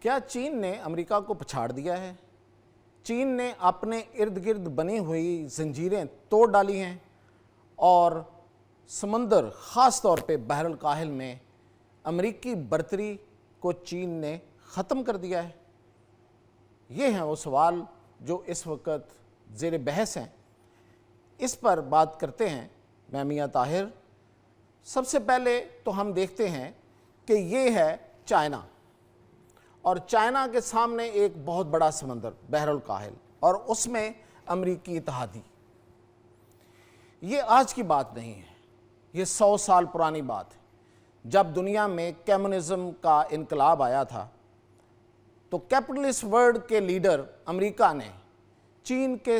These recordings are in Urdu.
کیا چین نے امریکہ کو پچھاڑ دیا ہے؟ چین نے اپنے ارد گرد بنی ہوئی زنجیریں توڑ ڈالی ہیں اور سمندر خاص طور پہ بحر الکاہل میں امریکی برتری کو چین نے ختم کر دیا ہے؟ یہ ہیں وہ سوال جو اس وقت زیر بحث ہیں۔ اس پر بات کرتے ہیں میں میاں طاہر۔ سب سے پہلے تو ہم دیکھتے ہیں کہ یہ ہے چائنا، اور چائنا کے سامنے ایک بہت بڑا سمندر بحر الکاہل، اور اس میں امریکی اتحادی۔ یہ آج کی بات نہیں ہے، یہ 100 سال پرانی بات ہے۔ جب دنیا میں کمیونزم کا انقلاب آیا تھا تو کیپٹلسٹ ورلڈ کے لیڈر امریکہ نے چین کے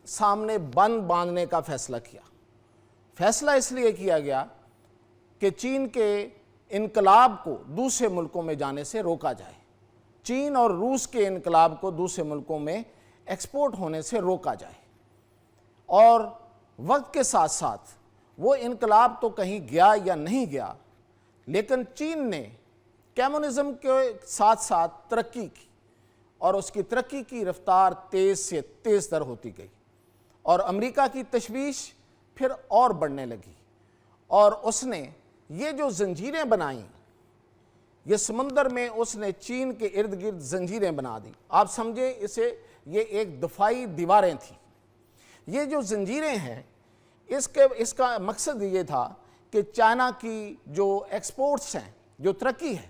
سامنے بند باندھنے کا فیصلہ کیا۔ فیصلہ اس لیے کیا گیا کہ چین کے انقلاب کو دوسرے ملکوں میں جانے سے روکا جائے، چین اور روس کے انقلاب کو دوسرے ملکوں میں ایکسپورٹ ہونے سے روکا جائے۔ اور وقت کے ساتھ ساتھ وہ انقلاب تو کہیں گیا یا نہیں گیا، لیکن چین نے کمیونزم کے ساتھ ساتھ ترقی کی، اور اس کی ترقی کی رفتار تیز سے تیز تر ہوتی گئی، اور امریکہ کی تشویش پھر اور بڑھنے لگی، اور اس نے یہ جو زنجیریں بنائیں، یہ سمندر میں اس نے چین کے ارد گرد زنجیریں بنا دیں۔ آپ سمجھیں اسے، یہ ایک دفاعی دیواریں تھیں۔ یہ جو زنجیریں ہیں، اس کا مقصد یہ تھا کہ چائنا کی جو ایکسپورٹس ہیں، جو ترقی ہے،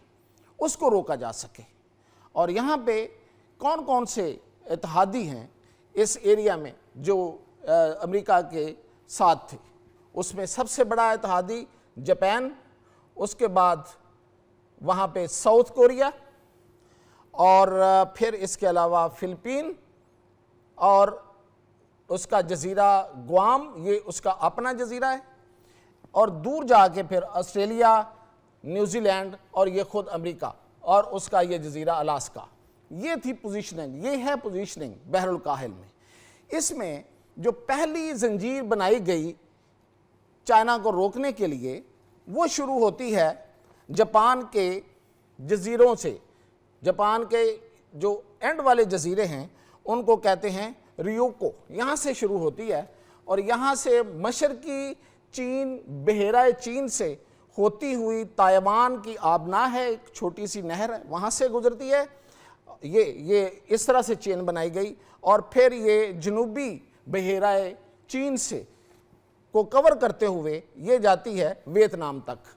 اس کو روکا جا سکے۔ اور یہاں پہ کون کون سے اتحادی ہیں اس ایریا میں جو امریکہ کے ساتھ تھے؟ اس میں سب سے بڑا اتحادی جاپان، اس کے بعد وہاں پہ ساؤتھ کوریا، اور پھر اس کے علاوہ فلپین، اور اس کا جزیرہ گوام، یہ اس کا اپنا جزیرہ ہے، اور دور جا کے پھر آسٹریلیا، نیوزی لینڈ، اور یہ خود امریکہ، اور اس کا یہ جزیرہ الاسکا۔ یہ تھی پوزیشننگ، یہ ہے پوزیشننگ بحر الکاہل میں۔ اس میں جو پہلی زنجیر بنائی گئی چائنا کو روکنے کے لیے، وہ شروع ہوتی ہے جاپان کے جزیروں سے۔ جاپان کے جو اینڈ والے جزیرے ہیں ان کو کہتے ہیں ریوکو، یہاں سے شروع ہوتی ہے، اور یہاں سے مشرقی چین، بحیرہ چین سے ہوتی ہوئی تائیوان کی آبناہ ہے، ایک چھوٹی سی نہر ہے، وہاں سے گزرتی ہے۔ یہ اس طرح سے چین بنائی گئی، اور پھر یہ جنوبی بحیرہ چین سے کو کور کرتے ہوئے یہ جاتی ہے ویتنام تک۔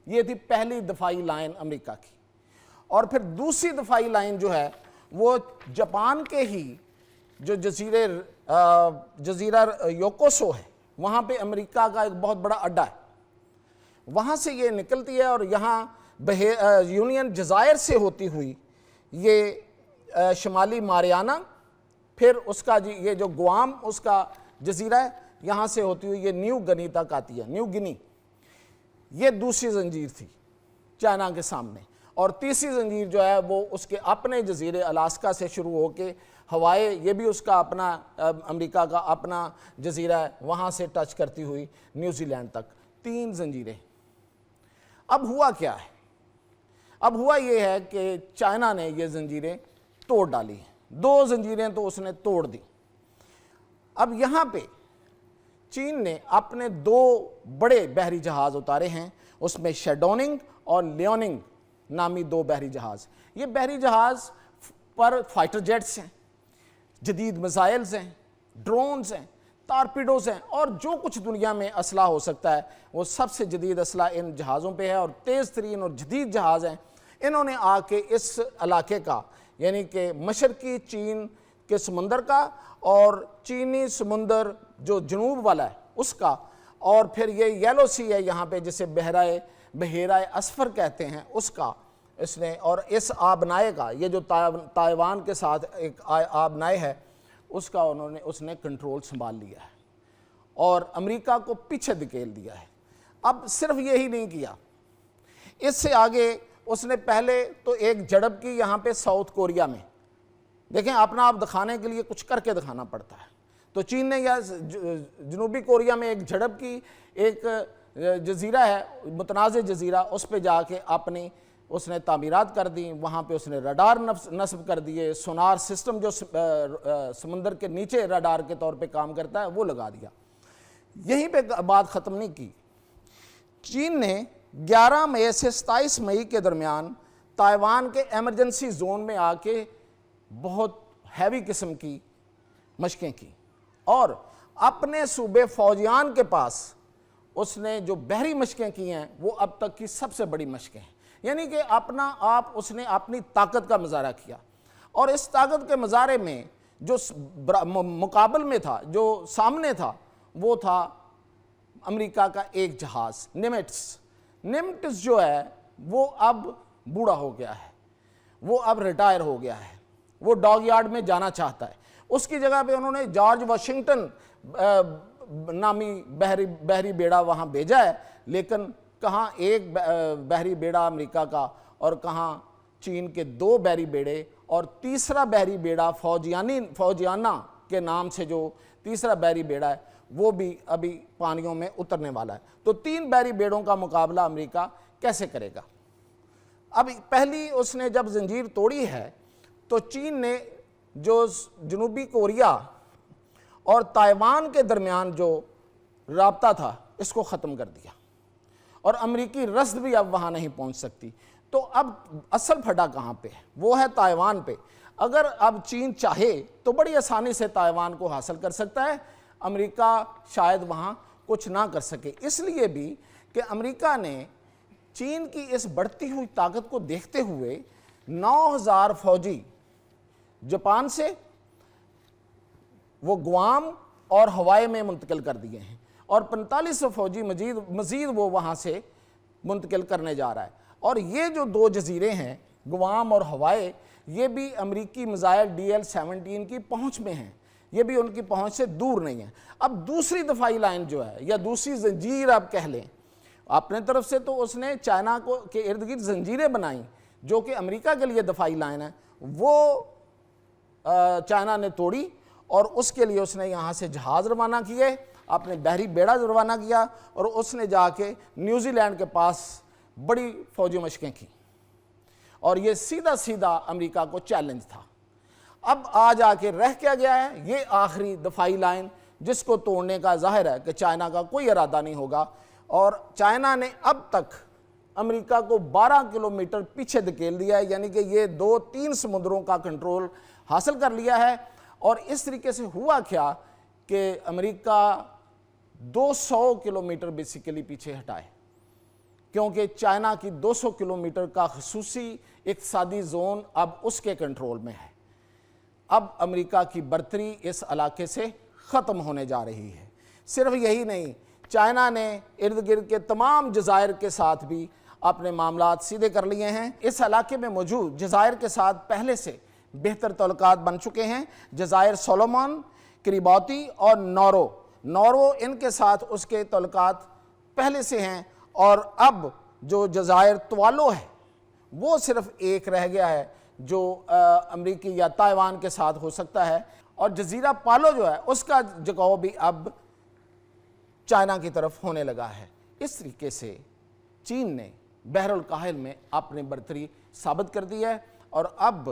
یہ تھی پہلی دفاعی لائن امریکہ کی۔ اور پھر دوسری دفاعی لائن جو ہے وہ جاپان کے ہی جو جزیرہ یوکوسو ہے، وہاں پہ امریکہ کا ایک بہت بڑا اڈا ہے، وہاں سے یہ نکلتی ہے، اور یہاں یونین جزائر سے ہوتی ہوئی یہ شمالی ماریانا، پھر اس کا یہ جو گوام اس کا جزیرہ ہے، یہاں سے ہوتی ہوئی یہ نیو گنی تک آتی ہے، نیو گنی۔ یہ دوسری زنجیر تھی چائنا کے سامنے، اور تیسری زنجیر جو ہے وہ اس کے اپنے جزیرے الاسکا سے شروع ہو کے ہوائی، یہ بھی اس کا اپنا امریکہ کا اپنا جزیرہ ہے، وہاں سے ٹچ کرتی ہوئی نیوزی لینڈ تک۔ 3 زنجیریں۔ اب ہوا کیا ہے؟ اب ہوا یہ ہے کہ چائنا نے یہ زنجیریں توڑ ڈالی ہیں۔ 2 زنجیریں تو اس نے توڑ دی۔ اب یہاں پہ چین نے اپنے 2 بڑے بحری جہاز اتارے ہیں، اس میں شیڈوننگ اور لیوننگ نامی 2 بحری جہاز۔ یہ بحری جہاز پر فائٹر جیٹس ہیں، جدید میزائلز ہیں، ڈرونز ہیں، ٹارپیڈوز ہیں، اور جو کچھ دنیا میں اسلحہ ہو سکتا ہے وہ سب سے جدید اسلحہ ان جہازوں پہ ہے، اور تیز ترین اور جدید جہاز ہیں۔ انہوں نے آ کے اس علاقے کا، یعنی کہ مشرقی چین کے سمندر کا، اور چینی سمندر جو جنوب والا ہے اس کا، اور پھر یہ یلو سی ہے یہاں پہ جسے بحیرہ اسفر کہتے ہیں، اس کا اس نے، اور اس آبنائے کا، یہ جو تائیوان کے ساتھ ایک آبنائے ہے، اس کا اس نے کنٹرول سنبھال لیا ہے، اور امریکہ کو پیچھے دھکیل دیا ہے۔ اب صرف یہی نہیں کیا، اس سے آگے اس نے پہلے تو ایک جھڑپ کی یہاں پہ ساؤتھ کوریا میں۔ دیکھیں، اپنا آپ دکھانے کے لیے کچھ کر کے دکھانا پڑتا ہے۔ تو چین نے یا جنوبی کوریا میں ایک جھڑپ کی، ایک جزیرہ ہے متنازع جزیرہ، اس پہ جا کے اپنی اس نے تعمیرات کر دی، وہاں پہ اس نے رڈار نصب کر دیے، سونار سسٹم جو سمندر کے نیچے رڈار کے طور پہ کام کرتا ہے وہ لگا دیا۔ یہیں پہ بات ختم نہیں کی، چین نے 11 مئی سے 27 مئی کے درمیان تائیوان کے ایمرجنسی زون میں آ کے بہت ہیوی قسم کی مشقیں کی، اور اپنے صوبے فوجیان کے پاس اس نے جو بحری مشقیں کی ہیں وہ اب تک کی سب سے بڑی مشقیں ہیں، یعنی کہ اس نے اپنی طاقت کا مظاہرہ کیا، اور اس طاقت کے مظاہرے میں جو مقابل میں تھا، جو سامنے تھا، وہ تھا امریکہ کا ایک جہاز نیمٹس جو ہے وہ اب بوڑھا ہو گیا ہے، وہ اب ریٹائر ہو گیا ہے، وہ ڈاگ یارڈ میں جانا چاہتا ہے۔ اس کی جگہ پہ انہوں نے جارج واشنگٹن نامی بحری بیڑا وہاں بھیجا ہے، لیکن کہاں ایک بحری بیڑا امریکہ کا اور کہاں چین کے 2 بحری بیڑے، اور تیسرا بحری بیڑا فوجیانہ کے نام سے جو تیسرا بحری بیڑا ہے وہ بھی ابھی پانیوں میں اترنے والا ہے۔ تو 3 بحری بیڑوں کا مقابلہ امریکہ کیسے کرے گا؟ اب پہلی اس نے جب زنجیر توڑی ہے تو چین نے جو جنوبی کوریا اور تائیوان کے درمیان جو رابطہ تھا اس کو ختم کر دیا، اور امریکی رسد بھی اب وہاں نہیں پہنچ سکتی۔ تو اب اصل پھڈا کہاں پہ ہے؟ وہ ہے تائیوان پہ۔ اگر اب چین چاہے تو بڑی آسانی سے تائیوان کو حاصل کر سکتا ہے، امریکہ شاید وہاں کچھ نہ کر سکے، اس لیے بھی کہ امریکہ نے چین کی اس بڑھتی ہوئی طاقت کو دیکھتے ہوئے 9000 فوجی جاپان سے وہ گوام اور ہوائی میں منتقل کر دیے ہیں، اور 4500 فوجی مزید وہ وہاں سے منتقل کرنے جا رہا ہے۔ اور یہ جو 2 جزیرے ہیں گوام اور ہوائی، یہ بھی امریکی میزائل DL-17 کی پہنچ میں ہیں، یہ بھی ان کی پہنچ سے دور نہیں ہے۔ اب دوسری دفاعی لائن جو ہے یا دوسری زنجیر آپ کہہ لیں، اپنے طرف سے تو اس نے چائنا کے ارد گرد زنجیریں بنائیں جو کہ امریکہ کے لیے دفاعی لائن ہے، وہ چائنا نے توڑی، اور اس کے لیے اس نے یہاں سے جہاز روانہ کیے، اپنے بحری بیڑا روانہ کیا، اور اس نے جا کے نیوزی لینڈ کے پاس بڑی فوجی مشقیں کی، اور یہ سیدھا امریکہ کو چیلنج تھا۔ اب آج آ کے رہ کیا گیا ہے؟ یہ آخری دفاعی لائن جس کو توڑنے کا ظاہر ہے کہ چائنا کا کوئی ارادہ نہیں ہوگا، اور چائنا نے اب تک امریکہ کو 12 کلومیٹر پیچھے دھکیل دیا ہے، یعنی کہ یہ 2-3 سمندروں کا کنٹرول حاصل کر لیا ہے۔ اور اس طریقے سے ہوا کیا کہ امریکہ 200 کلومیٹر بیسیکلی پیچھے ہٹائے، کیونکہ چائنا کی 200 کلومیٹر کا خصوصی اقتصادی زون اب اس کے کنٹرول میں ہے۔ اب امریکہ کی برتری اس علاقے سے ختم ہونے جا رہی ہے۔ صرف یہی نہیں، چائنا نے ارد گرد کے تمام جزائر کے ساتھ بھی اپنے معاملات سیدھے کر لیے ہیں۔ اس علاقے میں موجود جزائر کے ساتھ پہلے سے بہتر تعلقات بن چکے ہیں، جزائر سولومون، کریباتی اور نورو ان کے ساتھ اس کے تعلقات پہلے سے ہیں، اور اب جو جزائر توالو ہے وہ صرف ایک رہ گیا ہے جو امریکی یا تائیوان کے ساتھ ہو سکتا ہے، اور جزیرہ پالو جو ہے اس کا جھکاؤ بھی اب چائنا کی طرف ہونے لگا ہے۔ اس طریقے سے چین نے بحر الکاہل میں اپنی برتری ثابت کر دی ہے، اور اب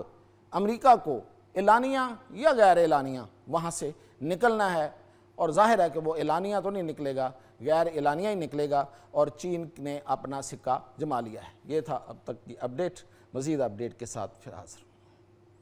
امریکہ کو اعلانیہ یا غیر اعلانیہ وہاں سے نکلنا ہے، اور ظاہر ہے کہ وہ اعلانیہ تو نہیں نکلے گا، غیر اعلانیہ ہی نکلے گا، اور چین نے اپنا سکہ جما لیا ہے۔ یہ تھا اب تک کی اپڈیٹ، مزید اپڈیٹ کے ساتھ پھر حاضر۔